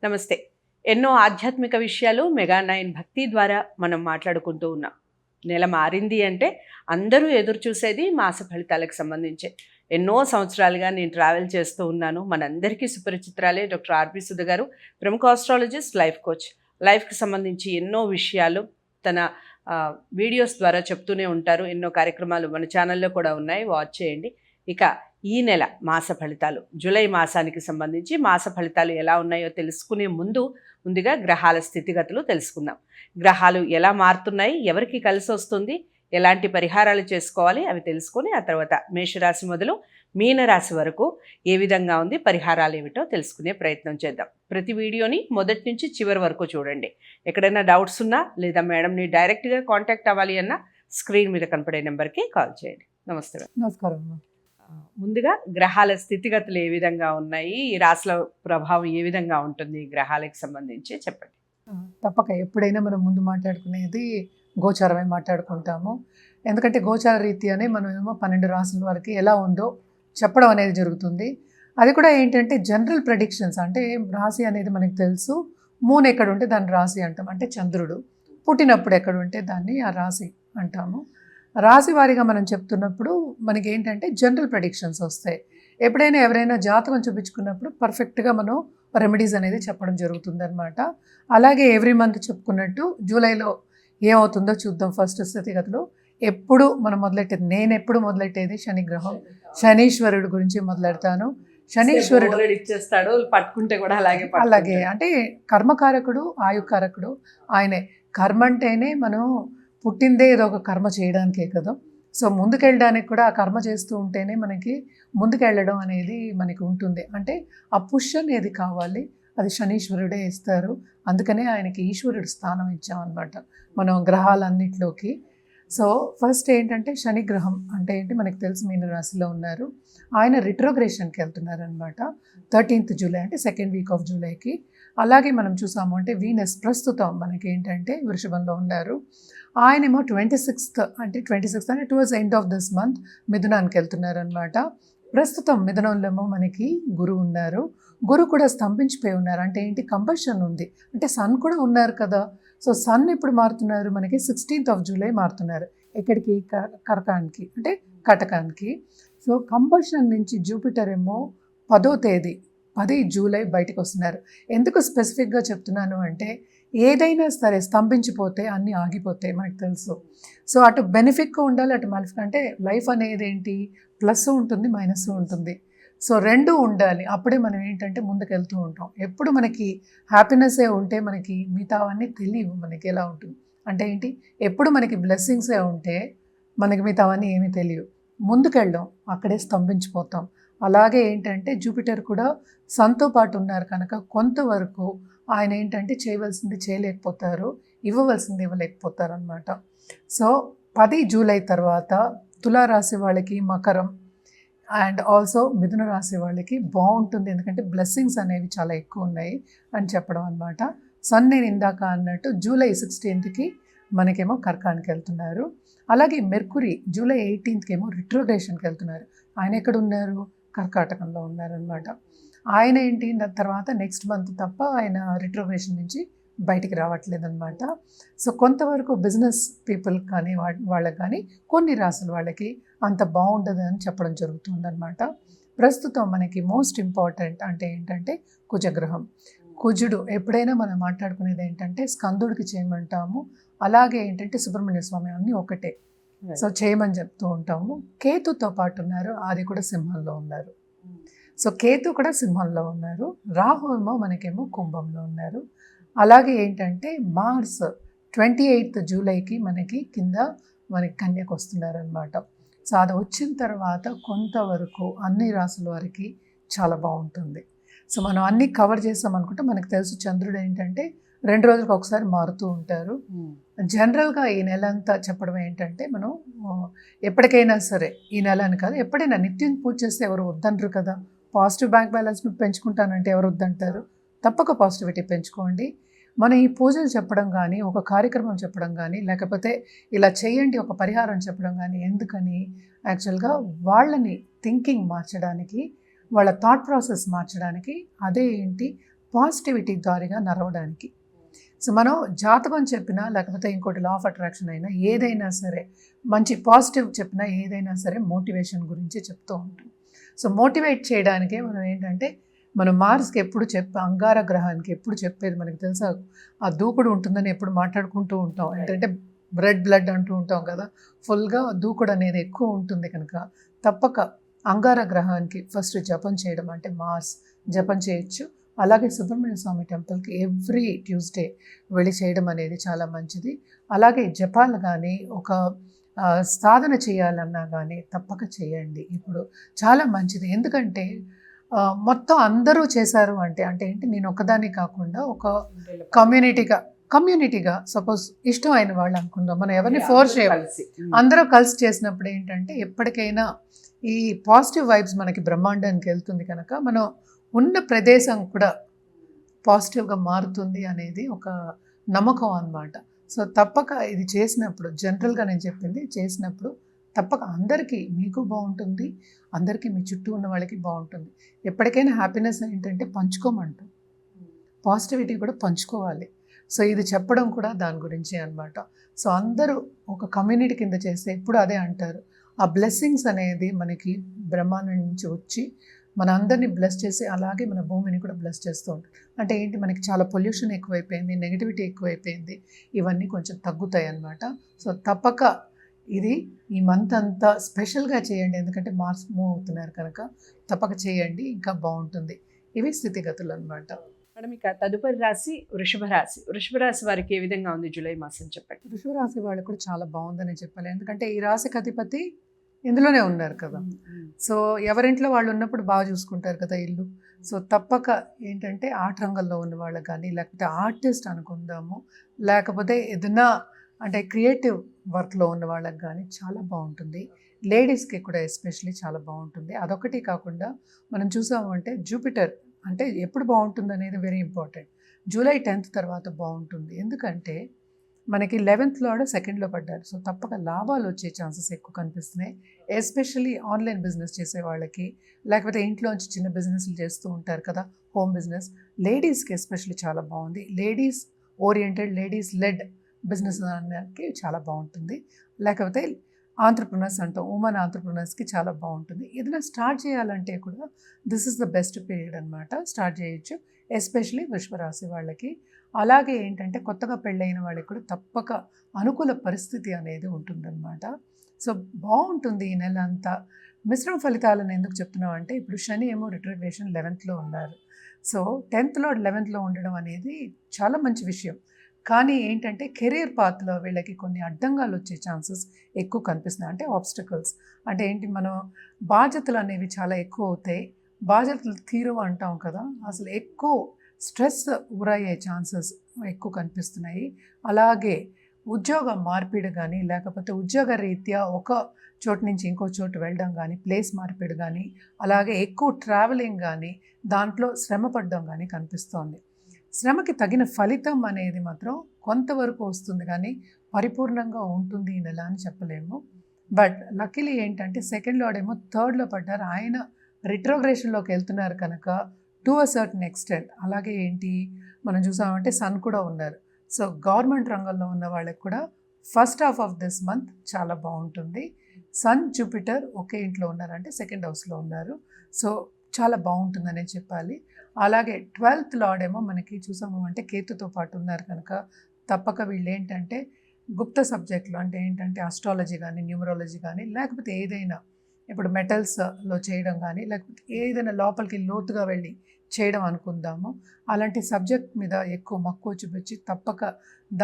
నమస్తే. ఎన్నో ఆధ్యాత్మిక విషయాలు మెగా9 భక్తి ద్వారా మనం మాట్లాడుకుంటూ ఉన్నాం. నెల మారింది అంటే అందరూ ఎదురు చూసేది మాస ఫలితాలకు సంబంధించే. ఎన్నో సంవత్సరాలుగా నేను ట్రావెల్ చేస్తూ ఉన్నాను. మనందరికీ సుపరిచితురాలే డాక్టర్ ఆర్‌పి సుధ గారు, ప్రముఖ ఆస్ట్రాలజిస్ట్, లైఫ్ కోచ్. లైఫ్‌కి సంబంధించి ఎన్నో విషయాలు తన వీడియోస్ ద్వారా చెప్తూనే ఉంటారు. ఎన్నో కార్యక్రమాలు మన ఛానల్లో కూడా ఉన్నాయి, వాచ్ చేయండి. ఇక ఈ నెల మాస ఫలితాలు, జూలై మాసానికి సంబంధించి మాస ఫలితాలు ఎలా ఉన్నాయో తెలుసుకునే ముందుగా గ్రహాల స్థితిగతులు తెలుసుకుందాం. గ్రహాలు ఎలా మారుతున్నాయి, ఎవరికి కలిసి వస్తుంది, ఎలాంటి పరిహారాలు చేసుకోవాలి అవి తెలుసుకొని ఆ తర్వాత మేషరాశి మొదలు మీనరాశి వరకు ఏ విధంగా ఉంది, పరిహారాలు ఏమిటో తెలుసుకునే ప్రయత్నం చేద్దాం. ప్రతి వీడియోని మొదటి నుంచి చివరి వరకు చూడండి. ఎక్కడైనా డౌట్స్ ఉన్నా లేదా మేడంని డైరెక్ట్గా కాంటాక్ట్ అవ్వాలి అన్నా స్క్రీన్ మీద కనపడే నెంబర్కి కాల్ చేయండి. నమస్తే. నమస్కారం. ముందుగా గ్రహాల స్థితిగతులు ఏ విధంగా ఉన్నాయి, ఈ రాశుల ప్రభావం ఏ విధంగా ఉంటుంది గ్రహాలకు సంబంధించి చెప్పండి. తప్పక ఎప్పుడైనా మనం ముందు మాట్లాడుకునేది గోచారమే మాట్లాడుకుంటాము. ఎందుకంటే గోచార రీత్యానే మనం ఏమో 12 రాశుల వరకు ఎలా ఉందో చెప్పడం అనేది జరుగుతుంది. అది కూడా ఏంటంటే జనరల్ ప్రెడిక్షన్స్, అంటే రాశి అనేది మనకు తెలుసు. మూన్ ఎక్కడ ఉంటే దాన్ని రాశి అంటాం, అంటే చంద్రుడు పుట్టినప్పుడు ఎక్కడ ఉంటే దాన్ని ఆ రాశి అంటాము. రాశి వారీగా మనం చెప్తున్నప్పుడు మనకి ఏంటంటే జనరల్ ప్రెడిక్షన్స్ వస్తాయి. ఎప్పుడైనా ఎవరైనా జాతకం చూపించుకున్నప్పుడు పర్ఫెక్ట్గా మనం రెమెడీస్ అనేది చెప్పడం జరుగుతుందన్నమాట. అలాగే ఎవ్రీ మంత్ చెప్పుకున్నట్టు జూలైలో ఏమవుతుందో చూద్దాం. ఫస్ట్ స్థితిగతులు ఎప్పుడు మనం నేను ఎప్పుడు మొదలెట్టేది శనిగ్రహం, శనీశ్వరుడు గురించి మొదలెడతాను. శనీశ్వరుడు ఇచ్చేస్తాడు, పట్టుకుంటే కూడా అలాగే అంటే కర్మకారకుడు, ఆయుకారకుడు ఆయనే. కర్మ అంటేనే మనం పుట్టిందే ఏదో ఒక కర్మ చేయడానికే కదా. సో ముందుకెళ్ళడానికి కూడా ఆ కర్మ చేస్తూ ఉంటేనే మనకి ముందుకెళ్ళడం అనేది మనకి ఉంటుంది. అంటే ఆ పుష్ అనేది కావాలి, అది శనీశ్వరుడే ఇస్తారు. అందుకనే ఆయనకి ఈశ్వరుడు స్థానం ఇచ్చామన్నమాట మనం గ్రహాలన్నిటిలోకి. సో ఫస్ట్ ఏంటంటే శనిగ్రహం అంటే ఏంటి మనకి తెలుసు, మీన రాశిలో ఉన్నారు. ఆయన రిట్రోగ్రేషన్కి వెళ్తున్నారనమాట 13th జూలై, అంటే సెకండ్ వీక్ ఆఫ్ జూలైకి. అలాగే మనం చూసాము అంటే వీనస్ ప్రస్తుతం మనకి ఏంటంటే వృషభంలో ఉన్నారు. ఆయనేమో 26th అంటే towards end of this month మిథునానికి వెళ్తున్నారనమాట. ప్రస్తుతం మిథునంలో మనకి గురువు ఉన్నారు. గురు కూడా స్తంభించిపోయి ఉన్నారు. అంటే ఏంటి, కంబషన్ ఉంది. అంటే సన్ కూడా ఉన్నారు కదా. సో సన్ ఎప్పుడు మారుతున్నారు, మనకి 16th ఆఫ్ జూలై మారుతున్నారు. ఎక్కడికి, కరకానికి అంటే కటకానికి. సో కంబషన్ నుంచి జూపిటర్ ఏమో 10వ తేదీ 10 జూలై బయటకు వస్తున్నారు. ఎందుకు స్పెసిఫిక్గా చెప్తున్నాను అంటే ఏదైనా సరే స్తంభించిపోతే అన్నీ ఆగిపోతాయి మనకు తెలుసు. సో అటు బెనిఫిట్గా ఉండాలి, అటు మాలిఫిక్. అంటే లైఫ్ అనేది ఏంటి, ప్లస్ ఉంటుంది, మైనస్ ఉంటుంది. సో రెండూ ఉండాలి, అప్పుడే మనం ఏంటంటే ముందుకెళ్తూ ఉంటాం. ఎప్పుడు మనకి హ్యాపీనెస్సే ఉంటే మనకి మిగతావన్నీ తెలియవు. మనకి ఎలా ఉంటుంది అంటే ఏంటి, ఎప్పుడు మనకి బ్లెస్సింగ్సే ఉంటే మనకి మిగతావన్నీ ఏమీ తెలియవు. ముందుకెళ్ళడం, అక్కడే స్తంభించిపోతాం. అలాగే ఏంటంటే జూపిటర్ కూడా సన్తో పాటు ఉన్నారు కనుక కొంతవరకు ఆయన ఏంటంటే చేయవలసింది చేయలేకపోతారు, ఇవ్వవలసింది ఇవ్వలేకపోతారు అనమాట. సో 10 జూలై తర్వాత తులారాశి వాళ్ళకి మకరం అండ్ ఆల్సో మిథున రాశి వాళ్ళకి బాగుంటుంది. ఎందుకంటే బ్లెస్సింగ్స్ అనేవి చాలా ఎక్కువ ఉన్నాయి అని చెప్పడం అనమాట. సన్ నేను ఇందాక అన్నట్టు జూలై 16th మనకేమో కర్కానికి వెళ్తున్నారు. అలాగే మెర్కురీ జూలై 18th రిట్రోగ్రేషన్కి వెళ్తున్నారు. ఆయన ఎక్కడ ఉన్నారు, కర్కాటకంలో ఉన్నారనమాట. ఆయన ఏంటి తర్వాత నెక్స్ట్ మంత్ తప్ప ఆయన రిట్రోగ్రేషన్ నుంచి బయటికి రావట్లేదు అనమాట. సో కొంతవరకు బిజినెస్ పీపుల్ కానీ వాళ్ళకి కానీ కొన్ని రాసుల వాళ్ళకి అంత బాగుండదు అని చెప్పడం జరుగుతుందన్నమాట. ప్రస్తుతం మనకి మోస్ట్ ఇంపార్టెంట్ అంటే ఏంటంటే కుజగ్రహం. కుజుడు ఎప్పుడైనా మనం మాట్లాడుకునేది ఏంటంటే స్కందుడికి చేయమంటాము. అలాగే ఏంటంటే సుబ్రహ్మణ్య స్వామి అన్నీ ఒకటే, సో చేయమని చెప్తూ ఉంటాము. కేతుతో పాటు ఉన్నారు, అది కూడా సింహంలో ఉన్నారు. సో కేతు కూడా సింహంలో ఉన్నారు. రాహు ఏమో మనకేమో కుంభంలో ఉన్నారు. అలాగే ఏంటంటే మార్స్ 28th జూలైకి మనకి కన్యకు వస్తున్నారనమాట. సో అది వచ్చిన తర్వాత కొంతవరకు అన్ని రాసుల వారికి చాలా బాగుంటుంది. సో మనం అన్నీ కవర్ చేస్తాం అనుకుంటే మనకు తెలుసు చంద్రుడు ఏంటంటే 2 రోజులకు ఒకసారి మారుతూ ఉంటారు. జనరల్గా ఈ నెల అంతా చెప్పడం ఏంటంటే మనం ఎప్పటికైనా సరే, ఈ నెల అని కాదు, ఎప్పుడైనా నిత్యం పూజ చేస్తే ఎవరు వద్దంటారు కదా. పాజిటివ్ బ్యాంక్ బ్యాలెన్స్ను పెంచుకుంటానంటే ఎవరు వద్దంటారు. తప్పక పాజిటివిటీ పెంచుకోండి. మనం ఈ పూజలు చెప్పడం కానీ, ఒక కార్యక్రమం చెప్పడం కానీ, లేకపోతే ఇలా చేయండి ఒక పరిహారం చెప్పడం కానీ ఎందుకని, యాక్చువల్గా వాళ్ళని థింకింగ్ మార్చడానికి, వాళ్ళ థాట్ ప్రాసెస్ మార్చడానికి. అదే ఏంటి, పాజిటివిటీ ద్వారాగా నడవడానికి. సో మనం జాతకం చెప్పినా లేకపోతే ఇంకోటి లా ఆఫ్ అట్రాక్షన్ అయినా ఏదైనా సరే మంచి పాజిటివ్ చెప్పినా ఏదైనా సరే మోటివేషన్ గురించి చెప్తూ ఉంటాం. సో మోటివేట్ చేయడానికే మనం ఏంటంటే మనం మార్స్కి ఎప్పుడు అంగార గ్రహానికి ఎప్పుడు చెప్పేది మనకి తెలుసా, ఆ దూకుడు ఉంటుందని ఎప్పుడు మాట్లాడుకుంటూ ఉంటాం. ఏంటంటే బ్లడ్ అంటూ ఉంటాం కదా, ఫుల్గా దూకుడు అనేది ఎక్కువ ఉంటుంది కనుక తప్పక అంగార గ్రహానికి ఫస్ట్ జపం చేయడం, అంటే మార్స్ జపం చేయొచ్చు. అలాగే సుబ్రహ్మణ్య స్వామి టెంపుల్కి ఎవ్రీ ట్యూస్డే వెళ్ళి చేయడం అనేది చాలా మంచిది. అలాగే జపాలు కానీ ఒక సాధన చేయాలన్నా కానీ తప్పక చేయండి. ఇప్పుడు చాలా మంచిది. ఎందుకంటే మొత్తం అందరూ చేశారు అంటే ఏంటి, నేను ఒకదాన్ని కాకుండా ఒక కమ్యూనిటీగా సపోజ్ ఇష్టం అయిన వాళ్ళు అనుకుందాం, మనం ఎవరిని ఫోర్స్ చేయాలి, అందరూ కలిసి చేసినప్పుడు ఏంటంటే ఎప్పటికైనా ఈ పాజిటివ్ వైబ్స్ మనకి బ్రహ్మాండానికి వెళ్తుంది కనుక మనం ఉన్న ప్రదేశం కూడా పాజిటివ్గా మారుతుంది అనేది ఒక నమ్మకం అన్నమాట. సో తప్పక ఇది చేసినప్పుడు, జనరల్గా నేను చెప్పింది చేసినప్పుడు తప్పక అందరికీ మీకు బాగుంటుంది, అందరికీ మీ చుట్టూ ఉన్న వాళ్ళకి బాగుంటుంది. ఎప్పటికైనా హ్యాపీనెస్ ఏంటంటే పంచుకోమంటాం, పాజిటివిటీ కూడా పంచుకోవాలి. సో ఇది చెప్పడం కూడా దాని గురించి అన్నమాట. సో అందరూ ఒక కమ్యూనిటీ కింద చేస్తే ఎప్పుడు అదే అంటారు, ఆ బ్లెస్సింగ్స్ అనేది మనకి బ్రహ్మాండం నుంచి వచ్చి మన అందరినీ బ్లెస్ చేసి అలాగే మన భూమిని కూడా బ్లెస్ చేస్తూ ఉంటాం. అంటే ఏంటి, మనకి చాలా పొల్యూషన్ ఎక్కువైపోయింది, నెగిటివిటీ ఎక్కువైపోయింది, ఇవన్నీ కొంచెం తగ్గుతాయి అన్నమాట. సో తప్పక ఇది ఈ మంత్ అంతా స్పెషల్గా చేయండి, ఎందుకంటే మార్స్ మూవ్ అవుతున్నారు కనుక తప్పక చేయండి, ఇంకా బాగుంటుంది. ఇవి స్థితిగతులు అన్నమాట. మేడం, ఇక తదుపరి రాశి వృషభ రాశి. వృషభ రాశి వారికి ఏ విధంగా ఉంది జూలై మాసం చెప్పండి. వృషభ రాశి వాళ్ళకి కూడా చాలా బాగుందని చెప్పాలి, ఎందుకంటే ఈ రాశికి అధిపతి ఇందులోనే ఉన్నారు కదా. సో ఎవరింట్లో వాళ్ళు ఉన్నప్పుడు బాగా చూసుకుంటారు కదా ఇల్లు. సో తప్పక ఏంటంటే ఆర్ట్ రంగంలో ఉన్న వాళ్ళకి కానీ, లేకపోతే ఆర్టిస్ట్ అనుకుందాము, లేకపోతే ఏదైనా అంటే క్రియేటివ్ వర్క్లో ఉన్న వాళ్ళకి కానీ చాలా బాగుంటుంది. లేడీస్కి కూడా ఎస్పెషలీ చాలా బాగుంటుంది. అదొకటి కాకుండా మనం చూసాము అంటే జూపిటర్ అంటే ఎప్పుడు బాగుంటుంది అనేది వెరీ ఇంపార్టెంట్. జూలై 10th తర్వాత బాగుంటుంది, ఎందుకంటే మనకి 11th లార్డ్ 2nd పడ్డారు. సో తప్పక లాభాలు వచ్చే ఛాన్సెస్ ఎక్కువ కనిపిస్తున్నాయి. ఎస్పెషల్లీ ఆన్లైన్ బిజినెస్ చేసే వాళ్ళకి, లేకపోతే ఇంట్లోంచి చిన్న బిజినెస్లు చేస్తూ ఉంటారు కదా, హోమ్ బిజినెస్, లేడీస్కి ఎస్పెషల్లీ చాలా బాగుంది. Ladies oriented, ladies led business అనడానికి చాలా బాగుంటుంది. లేకపోతే ఆంట్రప్రినర్స్ అంటాం, ఉమెన్ ఆంట్రప్రినర్స్కి చాలా బాగుంటుంది. ఏదైనా స్టార్ట్ చేయాలంటే కూడా this is the best period అనమాట, స్టార్ట్ చేయొచ్చు ఎస్పెషలీ వృషభ రాశి వాళ్ళకి. అలాగే ఏంటంటే కొత్తగా పెళ్ళైన వాళ్ళకి కూడా తప్పక అనుకూల పరిస్థితి అనేది ఉంటుందన్నమాట. సో బాగుంటుంది ఈ నెల అంతా. మిశ్రమ ఫలితాలను ఎందుకు చెప్తున్నాం అంటే ఇప్పుడు శని ఏమో రిట్రోగ్రేషన్ 11th ఉన్నారు. సో 10th లార్డ్ 11th ఉండడం అనేది చాలా మంచి విషయం. కానీ ఏంటంటే కెరీర్ పాత్లో వీళ్ళకి కొన్ని అడ్డంగాలు వచ్చే ఛాన్సెస్ ఎక్కువ కనిపిస్తున్నాయి. అంటే ఆబ్స్టకల్స్ అంటే ఏంటి, మనం బాధ్యతలు అనేవి చాలా ఎక్కువ అవుతాయి, బాధ్యతలు తీరు అంటాం కదా, అసలు ఎక్కువ స్ట్రెస్ గురయ్యే ఛాన్సెస్ ఎక్కువ కనిపిస్తున్నాయి. అలాగే ఉద్యోగ మార్పిడి కానీ, లేకపోతే ఉద్యోగ రీత్యా ఒక చోటు నుంచి ఇంకో చోటు వెళ్ళడం కానీ, ప్లేస్ మార్పిడి కానీ, అలాగే ఎక్కువ ట్రావెలింగ్ కానీ, దాంట్లో శ్రమ పడడం కానీ కనిపిస్తోంది. శ్రమకి తగిన ఫలితం అనేది మాత్రం కొంతవరకు వస్తుంది, కానీ పరిపూర్ణంగా ఉంటుంది ఈ నెల అని చెప్పలేము. బట్ లక్కీలీ ఏంటంటే 2nd లార్డ్ ఏమో 3rd పడ్డారు, ఆయన రిట్రోగ్రేషన్లోకి వెళ్తున్నారు కనుక టు అ సర్టన్ ఎక్స్టెంట్. అలాగే ఏంటి మనం చూసామంటే సన్ కూడా ఉన్నారు. సో గవర్నమెంట్ రంగంలో ఉన్న వాళ్ళకి కూడా first half of this month చాలా బాగుంటుంది. సన్ జూపిటర్ ఒకే ఇంట్లో ఉన్నారంటే 2nd హౌస్లో ఉన్నారు. సో చాలా బాగుంటుందనే చెప్పాలి. అలాగే 12th లార్డ్ ఏమో మనకి చూసాము అంటే కేతుతో పాటు ఉన్నారు కనుక తప్పక వీళ్ళు ఏంటంటే గుప్త సబ్జెక్టులు అంటే ఏంటంటే ఆస్ట్రాలజీ కానీ, న్యూమరాలజీ కానీ, లేకపోతే ఏదైనా ఇప్పుడు మెటల్స్లో చేయడం కానీ, లేకపోతే ఏదైనా లోపలికి లోతుగా వెళ్ళి చేయడం అనుకుందాము, అలాంటి సబ్జెక్ట్ మీద ఎక్కువ మక్కువ చూపించి తప్పక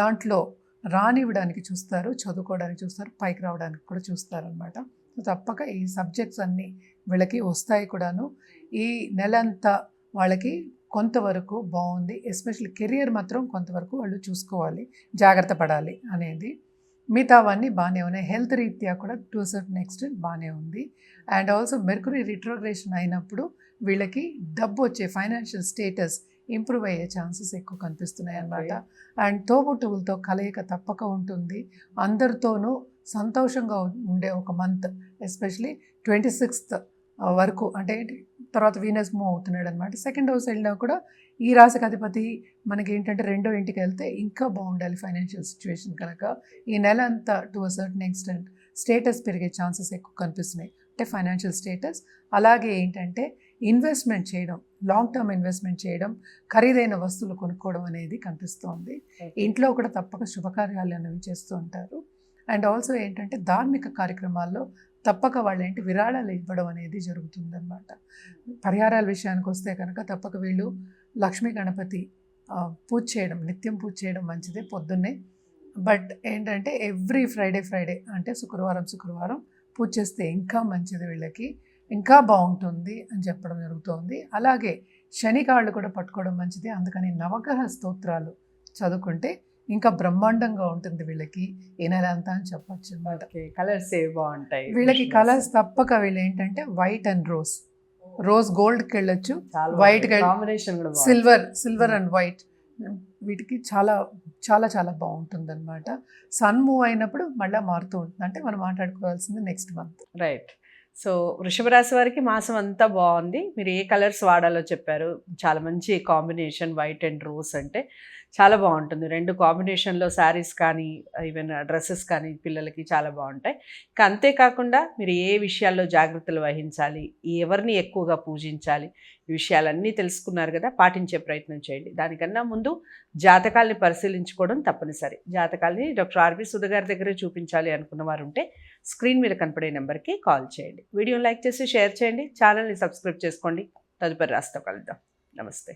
దాంట్లో రానివ్వడానికి చూస్తారు, చదువుకోవడానికి చూస్తారు, పైకి రావడానికి కూడా చూస్తారనమాట. సో తప్పక ఈ సబ్జెక్ట్స్ అన్నీ వీళ్ళకి వస్తాయి కూడాను. ఈ నెలంతా వాళ్ళకి కొంతవరకు బాగుంది. ఎస్పెషల్లీ కెరియర్ మాత్రం కొంతవరకు వాళ్ళు చూసుకోవాలి, జాగ్రత్త పడాలి అనేది. మిగతావన్నీ బాగానే ఉన్నాయి. హెల్త్ రీత్యా కూడా టు సర్టన్ ఎక్స్టెంట్ బాగానే ఉంది. అండ్ ఆల్సో మెర్కురీ రిట్రోగ్రేషన్ అయినప్పుడు వీళ్ళకి డబ్బు వచ్చే ఫైనాన్షియల్ స్టేటస్ ఇంప్రూవ్ అయ్యే ఛాన్సెస్ ఎక్కువ కనిపిస్తున్నాయి అన్నమాట. అండ్ తోబుట్టువులతో కలయిక తప్పక ఉంటుంది. అందరితోనూ సంతోషంగా ఉండే ఒక మంత్, ఎస్పెషలీ 26th వరకు అంటే తర్వాత వీనస్ మూవ్ అవుతున్నాడు అనమాట. సెకండ్ హౌస్ వెళ్ళినా కూడా ఈ రాశికి అధిపతి మనకి ఏంటంటే రెండో ఇంటికి వెళ్తే ఇంకా బాగుండాలి ఫైనాన్షియల్ సిచ్యువేషన్ కనుక ఈ నెల అంతా to a certain extent status పెరిగే ఛాన్సెస్ ఎక్కువ కనిపిస్తున్నాయి. అంటే ఫైనాన్షియల్ స్టేటస్, అలాగే ఏంటంటే ఇన్వెస్ట్మెంట్ చేయడం, లాంగ్ టర్మ్ ఇన్వెస్ట్మెంట్ చేయడం, ఖరీదైన వస్తువులు కొనుక్కోవడం అనేది కనిపిస్తోంది. ఇంట్లో కూడా తప్పక శుభకార్యాలు అనేవి చేస్తూ ఉంటారు. అండ్ ఆల్సో ఏంటంటే ధార్మిక కార్యక్రమాల్లో తప్పక వాళ్ళు ఏంటి విరాళాలు ఇవ్వడం అనేది జరుగుతుందన్నమాట. పరిహారాల విషయానికి వస్తే కనుక తప్పక వీళ్ళు లక్ష్మీ గణపతి పూజ చేయడం, నిత్యం పూజ చేయడం మంచిదే పొద్దున్నే. బట్ ఏంటంటే ఎవ్రీ ఫ్రైడే అంటే శుక్రవారం పూజ చేస్తే ఇంకా మంచిది, వీళ్ళకి ఇంకా బాగుంటుంది అని చెప్పడం జరుగుతోంది. అలాగే శని కాళ్ళు కూడా పట్టుకోవడం మంచిది. అందుకని నవగ్రహ స్తోత్రాలు చదువుకుంటే ఇంకా బ్రహ్మాండంగా ఉంటుంది వీళ్ళకి ఈ నెల అంతా అని చెప్పొచ్చు అనమాట. కలర్స్ ఏ బాగుంటాయి వీళ్ళకి కలర్స్ తప్పక వీళ్ళు ఏంటంటే వైట్ అండ్ రోజ్ గోల్డ్కి వెళ్ళొచ్చు, వైట్ కాంబినేషన్ కూడా సిల్వర్ అండ్ వైట్, వీటికి చాలా చాలా చాలా బాగుంటుంది అనమాట. సన్ మూవ్ అయినప్పుడు మళ్ళీ మారుతూ ఉంటుంది, అంటే మనం మాట్లాడుకోవాల్సింది నెక్స్ట్ మంత్. రైట్. సో వృషభ రాశి వారికి మాసం అంతా బాగుంది. మీరు ఏ కలర్స్ వాడాలో చెప్పారు, చాలా మంచి కాంబినేషన్ వైట్ అండ్ రోజ్ అంటే చాలా బాగుంటుంది. రెండు కాంబినేషన్లో శారీస్ కానీ ఈవెన్ డ్రెస్సెస్ కానీ పిల్లలకి చాలా బాగుంటాయి. ఇంకా అంతేకాకుండా మీరు ఏ విషయాల్లో జాగ్రత్తలు వహించాలి, ఎవరిని ఎక్కువగా పూజించాలి, ఈ విషయాలన్నీ తెలుసుకున్నారు కదా, పాటించే ప్రయత్నం చేయండి. దానికన్నా ముందు జాతకాల్ని పరిశీలించుకోవడం తప్పనిసరి. జాతకాల్ని డాక్టర్ ఆర్బి సుధ గారి దగ్గరే చూపించాలి అనుకున్న వారు ఉంటే స్క్రీన్ మీద కనపడే నెంబర్కి కాల్ చేయండి. వీడియోని లైక్ చేసి షేర్ చేయండి, ఛానల్ని సబ్స్క్రైబ్ చేసుకోండి. తదుపరి రాశితో కలుద్దాం. నమస్తే.